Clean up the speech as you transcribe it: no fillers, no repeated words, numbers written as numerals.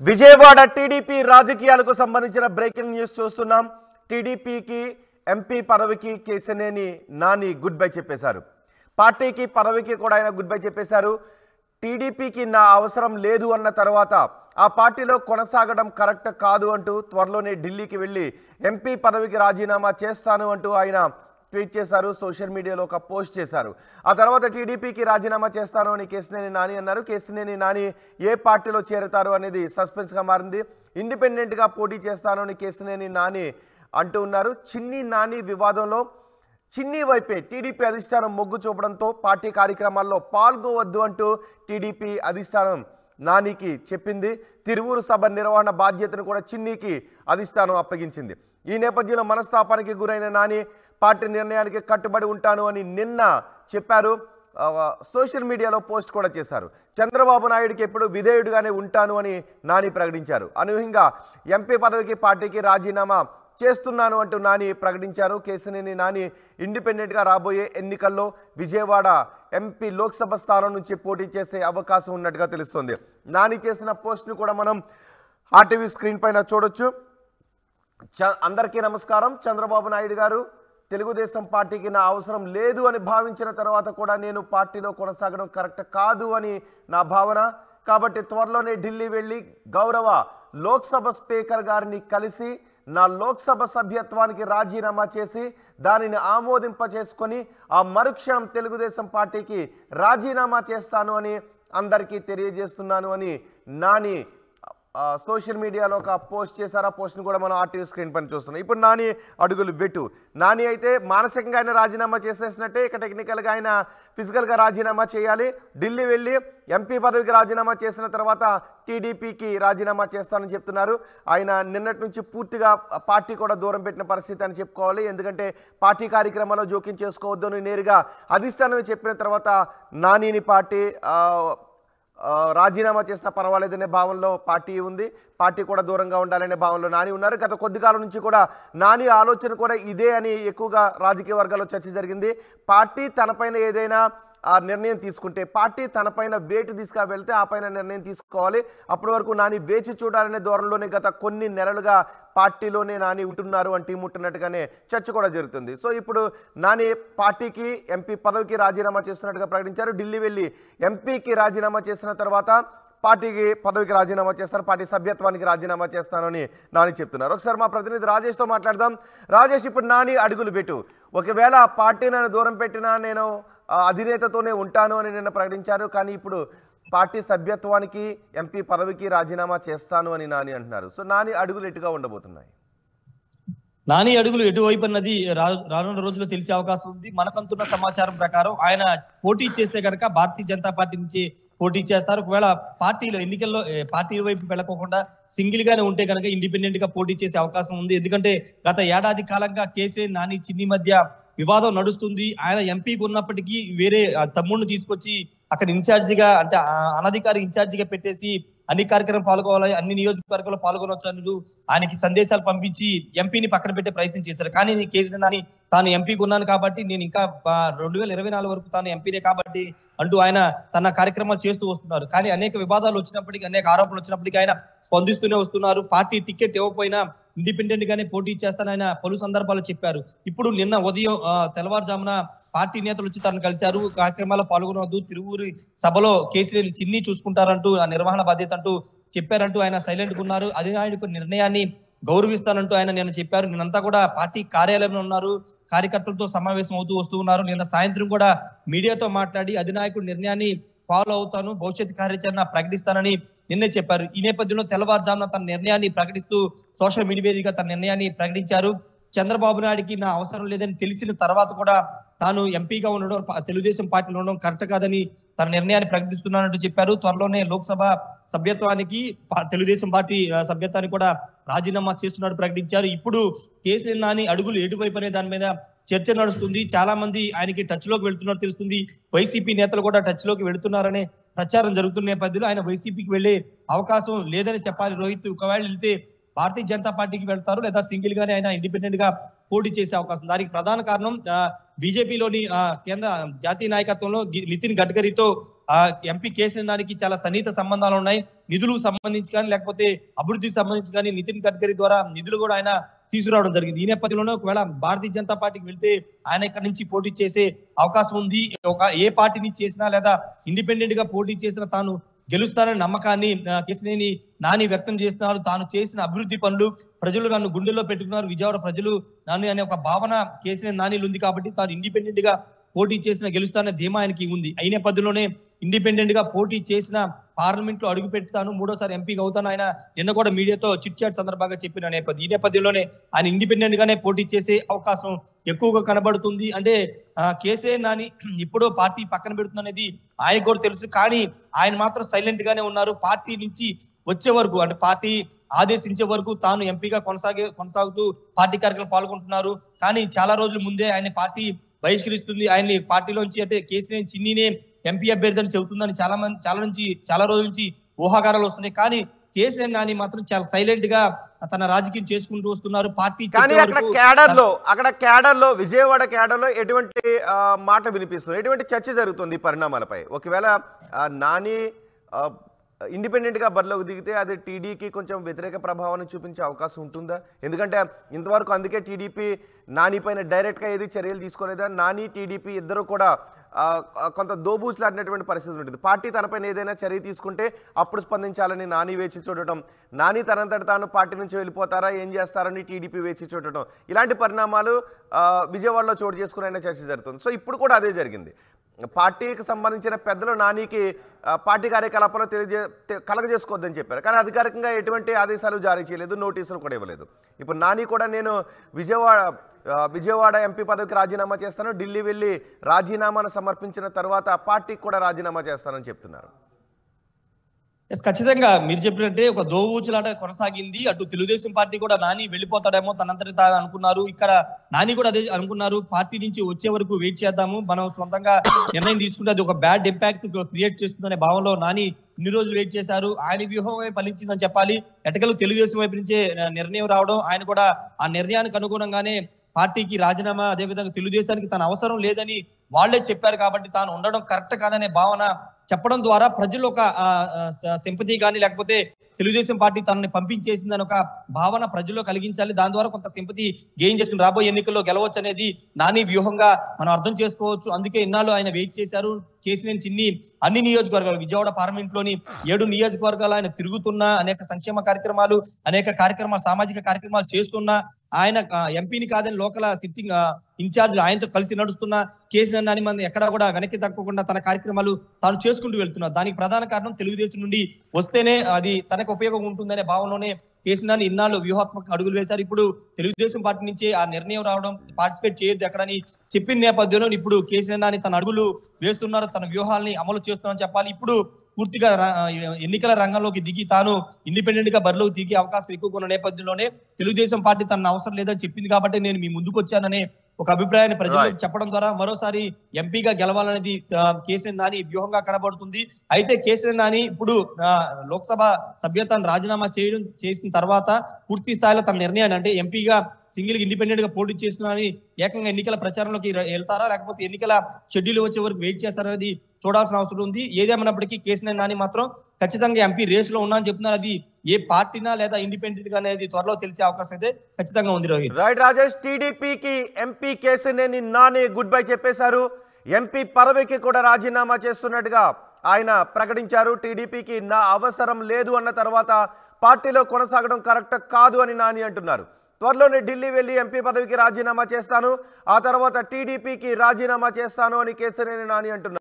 Vijayawada TDP రాజకీయాలకు సంబంధించిన breaking news చూస్తున్నాం. టీడీపీకి ఎంపీ పదవికి కేశినేని నాని గుడ్ బై చెప్పేశారు. పార్టీకి పదవికి కూడా ఆయన గుడ్ బై చెప్పేశారు. టీడీపీకి నా అవసరం లేదు అన్న తర్వాత ఆ పార్టీలో కొనసాగడం కరెక్ట్ కాదు అంటూ త్వరలోనే ఢిల్లీకి వెళ్ళి ఎంపీ పదవికి రాజీనామా చేస్తాను అంటూ ఆయన ట్వీట్ చేశారు. సోషల్ మీడియాలో ఒక పోస్ట్ చేశారు. ఆ తర్వాత టీడీపీకి రాజీనామా చేస్తాను అని కేశినేని నాని అన్నారు. కేశినేని నాని ఏ పార్టీలో చేరుతారు అనేది సస్పెన్స్గా మారింది. ఇండిపెండెంట్గా పోటీ చేస్తాను అని కేశినేని నాని అంటూ ఉన్నారు. చిన్ని నాని వివాదంలో చిన్ని వైపే టీడీపీ అధిష్టానం మొగ్గు చూపడంతో పార్టీ కార్యక్రమాల్లో పాల్గొవద్దు అంటూ టీడీపీ అధిష్టానం నానికి చెప్పింది. తిరువూరు సభ నిర్వహణ బాధ్యతను కూడా చిన్నికి అధిష్టానం అప్పగించింది. ఈ నేపథ్యంలో మనస్తాపానికి గురైన నాని పార్టీ నిర్ణయానికి కట్టుబడి ఉంటాను అని నిన్న చెప్పారు. సోషల్ మీడియాలో పోస్ట్ కూడా చేశారు. చంద్రబాబు నాయుడికి ఎప్పుడు విధేయుడిగానే ఉంటాను అని నాని ప్రకటించారు. అనూహ్యంగా ఎంపీ పదవికి పార్టీకి రాజీనామా చేస్తున్నాను అంటూ నాని ప్రకటించారు. కేశినేని నాని ఇండిపెండెంట్గా రాబోయే ఎన్నికల్లో విజయవాడ ఎంపీ లోక్సభ స్థానం నుంచి పోటీ చేసే అవకాశం ఉన్నట్టుగా తెలుస్తోంది. నాని చేసిన పోస్ట్ను కూడా మనం ఆర్టీవీ స్క్రీన్ పైన చూడొచ్చు. అందరికీ నమస్కారం. చంద్రబాబు నాయుడు గారు, తెలుగుదేశం పార్టీకి నా అవసరం లేదు అని భావించిన తర్వాత కూడా నేను పార్టీలో కొనసాగడం కరెక్ట్ కాదు అని నా భావన. కాబట్టి త్వరలోనే ఢిల్లీ వెళ్ళి గౌరవ లోక్సభ స్పీకర్ గారిని కలిసి నా లోక్సభ సభ్యత్వానికి రాజీనామా చేసి దానిని ఆమోదింపచేసుకొని ఆ మరుక్షణం తెలుగుదేశం పార్టీకి రాజీనామా చేస్తాను అని అందరికీ తెలియజేస్తున్నాను అని నాని సోషల్ మీడియాలో ఒక పోస్ట్ చేశారు. ఆ పోస్ట్ని కూడా మనం ఆర్టీవీ స్క్రీన్ పైన చూస్తున్నాం. ఇప్పుడు నాని అడుగులు వెటు. నాని అయితే మానసికంగా ఆయన రాజీనామా చేసేసినట్టే, ఇక టెక్నికల్గా ఆయన ఫిజికల్గా రాజీనామా చేయాలి. ఢిల్లీ వెళ్ళి ఎంపీ పదవికి రాజీనామా చేసిన తర్వాత టీడీపీకి రాజీనామా చేస్తానని చెప్తున్నారు. ఆయన నిన్నటి నుంచి పూర్తిగా పార్టీ కూడా దూరం పెట్టిన పరిస్థితి అని చెప్పుకోవాలి. ఎందుకంటే పార్టీ కార్యక్రమాల్లో జోక్యం చేసుకోవద్దు అని నేరుగా అధిష్టానం చెప్పిన తర్వాత నానిని పార్టీ రాజీనామా చేసిన పర్వాలేదనే భావనలో పార్టీ ఉంది. పార్టీ కూడా దూరంగా ఉండాలనే భావనలో నాని ఉన్నారు. గత కొద్ది కాలం నుంచి కూడా నాని ఆలోచన కూడా ఇదే అని ఎక్కువగా రాజకీయ వర్గాల్లో చర్చ జరిగింది. పార్టీ తనపైన ఏదైనా నిర్ణయం తీసుకుంటే, పార్టీ తనపైన వేటు తీసుకు వెళ్తే ఆ పైన నిర్ణయం తీసుకోవాలి. అప్పటి వరకు నాని వేచి చూడాలనే ధోరణిలోనే గత కొన్ని నెలలుగా పార్టీలోనే నాని ఉంటున్నారు అని టీం ఉంటున్నట్టుగానే చర్చ కూడా జరుగుతుంది. సో ఇప్పుడు నాని పార్టీకి ఎంపీ పదవికి రాజీనామా చేస్తున్నట్టుగా ప్రకటించారు. ఢిల్లీ వెళ్ళి ఎంపీకి రాజీనామా చేసిన తర్వాత పార్టీకి పదవికి రాజీనామా చేస్తారు, పార్టీ సభ్యత్వానికి రాజీనామా చేస్తానని నాని చెప్తున్నారు. ఒకసారి మా ప్రతినిధి రాజేష్తో మాట్లాడదాం. రాజేష్, ఇప్పుడు నాని అడుగులు పెట్టు. ఒకవేళ పార్టీ నన్ను దూరం పెట్టినా నేను అధినేతతోనే ఉంటాను అని నిన్న ప్రకటించారు. కానీ ఇప్పుడు పార్టీ సభ్యత్వానికి ఎంపీ పదవికి రాజీనామా చేస్తాను అని నాని అంటున్నారు. సో నాని అడుగులు ఎటుగా ఉండబోతున్నాయి? నాని అడుగులు ఎటువైపు అన్నది రానున్న రోజుల్లో తెలిసే అవకాశం ఉంది. మనకంతున్న సమాచారం ప్రకారం ఆయన పోటీ చేస్తే కనుక భారతీయ జనతా పార్టీ నుంచి పోటీ చేస్తారు. ఒకవేళ పార్టీలో ఎన్నికల్లో పార్టీ వైపు వెళ్ళకోకుండా సింగిల్ గానే ఉంటే కనుక ఇండిపెండెంట్ గా పోటీ చేసే అవకాశం ఉంది. ఎందుకంటే గత ఏడాది కాలంగా కేసీఆర్ నాని చిన్ని మధ్య వివాదం నడుస్తుంది. ఆయన ఎంపీకి ఉన్నప్పటికీ వేరే తమ్ముడిని తీసుకొచ్చి అక్కడ ఇన్ఛార్జిగా, అంటే అనధికారి ఇన్ఛార్జిగా పెట్టేసి అన్ని కార్యక్రమం పాల్గొవాలి, అన్ని నియోజకవర్గాల్లో పాల్గొనవచ్చు ఆయనకి సందేశాలు పంపించి ఎంపీని పక్కన పెట్టే ప్రయత్నం చేశారు. కానీ కేసీఆర్ నాని తాను ఎంపీకి ఉన్నాను కాబట్టి నేను ఇంకా 2024 వరకు తాను ఎంపీనే కాబట్టి అంటూ ఆయన తన కార్యక్రమాలు చేస్తూ వస్తున్నారు. కానీ అనేక వివాదాలు వచ్చినప్పటికీ, అనేక ఆరోపణలు వచ్చినప్పటికీ ఆయన స్పందిస్తూనే వస్తున్నారు. పార్టీ టికెట్ ఇవ్వకపోయినా ఇండిపెండెంట్ గానే పోటీ చేస్తానని ఆయన పలు సందర్భాల్లో చెప్పారు. ఇప్పుడు నిన్న ఉదయం తెల్లవారుజామున పార్టీ నేతలు వచ్చి తనను కలిశారు. కార్యక్రమాల్లో పాల్గొనవద్దు, తిరువూరు సభలో కేసీఆర్ చిన్ని చూసుకుంటారంటూ ఆ నిర్వహణ బాధ్యత అంటూ చెప్పారంటూ ఆయన సైలెంట్ గా ఉన్నారు. అధినాయకుడి నిర్ణయాన్ని గౌరవిస్తానంటూ ఆయన నిన్న చెప్పారు. నిన్నంతా కూడా పార్టీ కార్యాలయంలో ఉన్నారు, కార్యకర్తలతో సమావేశం అవుతూ వస్తూ ఉన్నారు. నిన్న సాయంత్రం కూడా మీడియాతో మాట్లాడి అధినాయకుడి నిర్ణయాన్ని ఫాలో అవుతాను, భవిష్యత్ కార్యాచరణ ప్రకటిస్తానని నిన్నే చెప్పారు. ఈ నేపథ్యంలో తెల్లవారుజామున తన నిర్ణయాన్ని ప్రకటిస్తూ సోషల్ మీడియా వేదికగా తన నిర్ణయాన్ని ప్రకటించారు. చంద్రబాబు నాయుడికి నా అవసరం లేదని తెలిసిన తర్వాత కూడా తాను ఎంపీగా ఉండడం, తెలుగుదేశం పార్టీలో ఉండడం కరెక్ట్ కాదని తన నిర్ణయాన్ని ప్రకటిస్తున్నానంటూ చెప్పారు. త్వరలోనే లోక్సభ సభ్యత్వానికి, తెలుగుదేశం పార్టీ సభ్యత్వానికి కూడా రాజీనామా చేస్తున్నట్టు ప్రకటించారు. ఇప్పుడు కేసీఆర్ నాని అడుగులు ఎటువైపు అనే దాని మీద చర్చ నడుస్తుంది. చాలా మంది ఆయనకి టచ్ లోకి వెళ్తున్నట్టు తెలుస్తుంది. వైసీపీ నేతలు కూడా టచ్ లోకి వెళుతున్నారనే ప్రచారం జరుగుతున్న నేపథ్యంలో ఆయన వైసీపీకి వెళ్లే అవకాశం లేదని చెప్పాలి. రోహిత్, ఒకవేళ వెళ్తే భారతీయ జనతా పార్టీకి వెళ్తారు, లేదా సింగిల్ గానే ఆయన ఇండిపెండెంట్ గా పోటీ చేసే అవకాశం. దానికి ప్రధాన కారణం బీజేపీలోని కేంద్ర జాతీయ నాయకత్వంలో నితిన్ గడ్కరీతో ఆ ఎంపీ కేసీఆర్ నానికి చాలా సన్నిహిత సంబంధాలు ఉన్నాయి. నిధులకు సంబంధించి కానీ లేకపోతే అభివృద్ధికి సంబంధించి కానీ నితిన్ గడ్కరీ ద్వారా నిధులు కూడా ఆయన తీసుకురావడం జరిగింది. ఈ నేపథ్యంలోనే ఒకవేళ భారతీయ జనతా పార్టీకి వెళ్తే ఆయన ఇక్కడ నుంచి పోటీ చేసే అవకాశం ఉంది. ఏ పార్టీ నుంచి చేసినా లేదా ఇండిపెండెంట్ గా పోటీ చేసినా తాను గెలుస్తానని నమ్మకాన్ని కేసినేని నాని వ్యక్తం చేస్తున్నారు. తాను చేసిన అభివృద్ధి పనులు ప్రజలు నన్ను గుండెల్లో పెట్టుకున్నారు, విజయవాడ ప్రజలు నన్ను అనే ఒక భావన కేసినేని నానిలో ఉంది. కాబట్టి తాను ఇండిపెండెంట్ గా పోటీ చేసిన గెలుస్తాననే ధీమా ఆయనకి ఉంది. అయిన పద్ధతిలోనే ఇండిపెండెంట్ గా పోటీ చేసిన పార్లమెంట్ లో అడుగు పెడతాను, మూడోసారి ఎంపీగా అవుతాను ఆయన నిన్న కూడా మీడియాతో చిట్ చాట్ సందర్భంగా చెప్పిన నేపథ్యం. ఈ నేపథ్యంలోనే ఆయన ఇండిపెండెంట్ గానే పోటీ చేసే అవకాశం ఎక్కువగా కనబడుతుంది. అంటే కేసీఆర్ నాని ఇప్పుడు పార్టీ పక్కన పెడుతుందనేది ఆయనకు కూడా తెలుసు. కానీ ఆయన మాత్రం సైలెంట్ గానే ఉన్నారు. పార్టీ నుంచి వచ్చే వరకు అంటే పార్టీ ఆదేశించే వరకు తాను ఎంపీగా కొనసాగుతూ పార్టీ కార్యక్రమాలు పాల్గొంటున్నారు. కానీ చాలా రోజుల ముందే ఆయన పార్టీ బహిష్కరిస్తుంది. ఆయన్ని పార్టీలోంచి అంటే కేసీఆర్ చిన్నినే ఎంపీ అభ్యర్థి అని చెబుతుందని చాలా రోజుల నుంచి ఊహాగారాలు వస్తున్నాయి. కానీ కేసీఆర్ నాని మాత్రం చాలా సైలెంట్ గా తన రాజకీయం చేసుకుంటూ వస్తున్నారు. పార్టీ అక్కడ క్యాడర్ లో విజయవాడ క్యాడర్ లో ఎటువంటి మాట వినిపిస్తుంది, ఎటువంటి చర్చ జరుగుతుంది ఈ పరిణామాలపై? ఒకవేళ నాని ఇండిపెండెంట్ గా బరిలోకి దిగితే అది టీడీకి కొంచెం వ్యతిరేక ప్రభావాన్ని చూపించే అవకాశం ఉంటుందా? ఎందుకంటే ఇంతవరకు అందుకే టీడీపీ నాని పైన డైరెక్ట్ గా ఏది చర్యలు తీసుకోలేదా? నాని టీడీపీ ఇద్దరు కూడా కొంత దోబూసులాడినటువంటి పరిస్థితి ఉంటుంది. పార్టీ తనపైన ఏదైనా చర్య తీసుకుంటే అప్పుడు స్పందించాలని నాని వేచి చూడటం, నాని తనంతట తాను పార్టీ నుంచి వెళ్ళిపోతారా ఏం చేస్తారని టీడీపీ వేచి చూడటం, ఇలాంటి పరిణామాలు విజయవాడలో చోటు చేసుకునే చర్చ జరుగుతుంది. సో ఇప్పుడు కూడా అదే జరిగింది. పార్టీకి సంబంధించిన పెద్దలు నానికి పార్టీ కార్యకలాపాలు కలగజేసుకోవద్దని చెప్పారు. కానీ అధికారికంగా ఎటువంటి ఆదేశాలు జారీ చేయలేదు, నోటీసులు కూడా ఇవ్వలేదు. ఇప్పుడు నాని కూడా నేను విజయవాడ ఎంపీ పదవికి రాజీనామా చేస్తాను, ఢిల్లీ వెళ్ళి రాజీనామాను సమర్పించిన తర్వాత పార్టీకి కూడా రాజీనామా చేస్తానని చెప్తున్నారు. ఖచ్చితంగా మీరు చెప్పినట్టే ఒక దోవూచులాట కొనసాగింది. అటు తెలుగుదేశం పార్టీ కూడా నాని వెళ్ళిపోతాడేమో తనంతటి తాను అనుకున్నారు. ఇక్కడ నాని కూడా అదే అనుకున్నారు, పార్టీ నుంచి వచ్చే వరకు వెయిట్ చేద్దాము, మనం సొంతంగా నిర్ణయం తీసుకుంటే అది ఒక బ్యాడ్ ఇంపాక్ట్ క్రియేట్ చేస్తుందనే భావంలో నాని ఇన్ని రోజులు వెయిట్ చేశారు. ఆయన వ్యూహమే ఫలించిందని చెప్పాలి. ఎటకలు తెలుగుదేశం వైపు నుంచే నిర్ణయం రావడం, ఆయన కూడా ఆ నిర్ణయానికి అనుగుణంగానే పార్టీకి రాజీనామా, అదేవిధంగా తెలుగుదేశానికి తన అవసరం లేదని వాళ్లే చెప్పారు. కాబట్టి తాను ఉండడం కరెక్ట్ కాదనే భావన చెప్పడం ద్వారా ప్రజలు ఒక సింపతి కానీ లేకపోతే తెలుగుదేశం పార్టీ తనని పంపించేసిందని ఒక భావన ప్రజల్లో కలిగించాలి. దాని ద్వారా కొంత సింపతి గెయిన్ చేసుకుని రాబోయే ఎన్నికల్లో గెలవచ్చు అనేది నాని వ్యూహంగా మనం అర్థం చేసుకోవచ్చు. అందుకే ఇన్నాళ్ళు ఆయన వెయిట్ చేశారు. కేసీఆర్ చిన్ని అన్ని నియోజకవర్గాలు, విజయవాడ పార్లమెంట్ లోని 7 నియోజకవర్గాలు ఆయన తిరుగుతున్నా, అనేక సంక్షేమ కార్యక్రమాలు, సామాజిక కార్యక్రమాలు చేస్తున్నా, ఆయన ఎంపీని కాదని లోకల్ సిట్టింగ్ ఇన్ఛార్జ్ ఆయనతో కలిసి నడుస్తున్న కేసీఆర్ నాని మంది ఎక్కడా కూడా వెనక్కి తగ్గకుండా తన కార్యక్రమాలు తాను చేసుకుంటూ వెళ్తున్నారు. దానికి ప్రధాన కారణం తెలుగుదేశం నుండి వస్తేనే అది తనకు ఉపయోగం ఉంటుందనే భావనలోనే కేసీఆర్ నాని ఇన్నాళ్ళు వ్యూహాత్మక అడుగులు వేశారు. ఇప్పుడు తెలుగుదేశం పార్టీ నుంచి ఆ నిర్ణయం రావడం, పార్టిసిపేట్ చేయొద్దు ఎక్కడని చెప్పిన నేపథ్యంలో ఇప్పుడు కేసీఆర్ నాని తన అడుగులు వేస్తున్నారు, తన వ్యూహాల్ని అమలు చేస్తున్నారని చెప్పాలి. ఇప్పుడు పూర్తిగా ఎన్నికల రంగంలోకి దిగి తాను ఇండిపెండెంట్ గా బరిలోకి దిగే అవకాశం ఎక్కువ ఉన్న నేపథ్యంలోనే తెలుగుదేశం పార్టీ తన అవసరం లేదని చెప్పింది కాబట్టి నేను మీ ముందుకు వచ్చాననే ఒక అభిప్రాయాన్ని ప్రజలకు చెప్పడం ద్వారా మరోసారి ఎంపీగా గెలవాలనేది కేసీఆర్ నాని వ్యూహంగా కనబడుతుంది. అయితే కేసీఆర్ నాని ఇప్పుడు లోక్సభ సభ్యత్వాన్ని రాజీనామా చేసిన తర్వాత పూర్తి స్థాయిలో తన నిర్ణయాన్ని అంటే ఎంపీగా సింగిల్ ఇండిపెండెంట్ గా పోటీ చేస్తున్నారని ఏకంగా ఎన్నికల ప్రచారంలోకి వెళ్తారా లేకపోతే ఎన్నికల షెడ్యూల్ వచ్చే వరకు వెయిట్ చేస్తారనేది చూడాల్సిన అవసరం ఉంది. ఏదేమన్నప్పటికీ కేసీఆర్ నాని మాత్రం ఖచ్చితంగా ఎంపీ రేస్ లో ఉన్నా అని చెప్తున్నారు. అది ఏ పార్టీనా లేదా ఇండిపెండెంట్ గా అనేది త్వరలో తెలిసే అవకాశం అయితే ఖచ్చితంగా ఉంది. రోహిత్ రైట్ రాజేష్, టీడీపీకి MP Kesineni Nani good bye చెప్పేశారు. ఎంపీ పదవికి కూడా రాజీనామా చేస్తున్నట్టుగా ఆయన ప్రకటించారు. టీడీపీకి నా అవసరం లేదు అన్న తర్వాత పార్టీలో కొనసాగడం కరెక్ట్ కాదు అని నాని అంటున్నారు. త్వరలోనే ఢిల్లీ వెళ్ళి ఎంపీ పదవికి రాజీనామా చేస్తాను, ఆ తర్వాత టీడీపీకి రాజీనామా చేస్తాను అని కేసీనేని నాని అంటున్నారు.